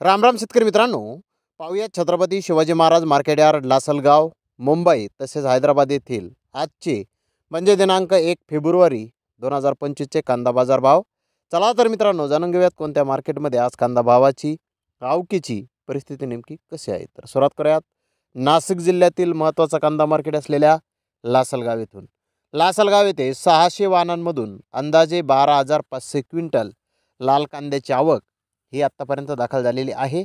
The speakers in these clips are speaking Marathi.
रामराम शेतकरी मित्रांनो, पाहूया छत्रपती शिवाजी महाराज मार्केट यार्ड लासलगाव मुंबई तसेच हैदराबाद येथील आजचे म्हणजे दिनांक 1 फेब्रुवारी 2025चे कांदा बाजार भाव. चला तर मित्रांनो, जाणून घेऊयात कोणत्या मार्केटमध्ये आज कांदा भावाची आवकीची परिस्थिती नेमकी कशी आहे. तर सुरुवात करूयात नाशिक जिल्ह्यातील महत्त्वाचा कांदा मार्केट असलेल्या लासलगाव येथून. लासलगाव येथे 600 वाहनांमधून अंदाजे 12,500 क्विंटल लाल कांद्याची आवक ही आत्तापर्यंत दाखल झालेली आहे.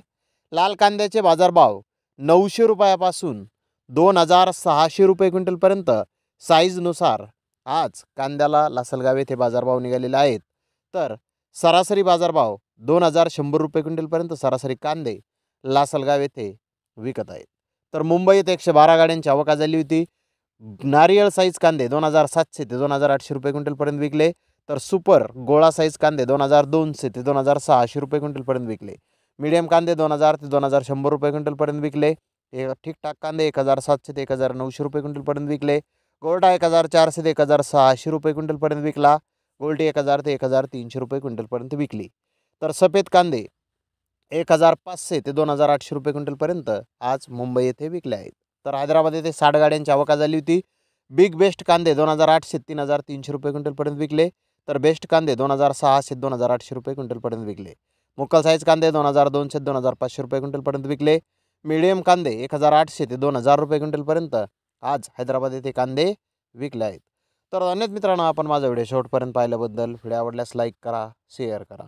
लाल कांद्याचे बाजारभाव 900 रुपयापासून 2,600 रुपये क्विंटलपर्यंत साईजनुसार आज कांद्याला लासलगाव येथे बाजारभाव निघालेले आहेत. तर सरासरी बाजारभाव 2,100 रुपये क्विंटलपर्यंत सरासरी कांदे लासलगाव येथे विकत आहेत. तर मुंबईत 112 गाड्यांची आवक झाली होती. नारियल साईज कांदे 2,700 ते 2,800 रुपये क्विंटलपर्यंत विकले. तर सुपर गोळा साईज कांदे 2,200 ते 2,600 रुपये क्विंटलपर्यंत विकले. मीडियम कांदे 2,000 ते 2,100 रुपये क्विंटलपर्यंत विकले. ठीकठाक कांदे 1,700 ते 1,900 रुपये क्विंटलपर्यंत विकले. गोल्डा 1,400 ते 1,600 रुपये क्विंटलपर्यंत विकला. गोल्डी 1,000 ते 1,300 रुपये क्विंटलपर्यंत विकली. तर सफेद कांदे 1,500 ते 2,800 रुपये क्विंटलपर्यंत आज मुंबई येथे विकले आहेत. तर हैदराबाद येथे 60 गाड्यांची आवक झाली होती. बिग बेस्ट कांदे 2,800 ते 3,300 रुपये क्विंटलपर्यंत विकले. तर बेस्ट कांदे 2,600 ते 2,800 रुपये क्विंटलपर्यंत विकले. मुक्कल साईज कांदे 2,200 ते 2,500 रुपये क्विंटलपर्यंत विकले. मीडियम कांदे 1,800 ते 2,000 रुपये क्विंटलपर्यंत आज हैदराबाद येथे कांदे विकले आहेत. तर अनेक मित्रांनो, आपण माझा व्हिडिओ शेवटपर्यंत पाहिल्याबद्दल व्हिडिओ आवडल्यास लाईक करा, शेअर करा.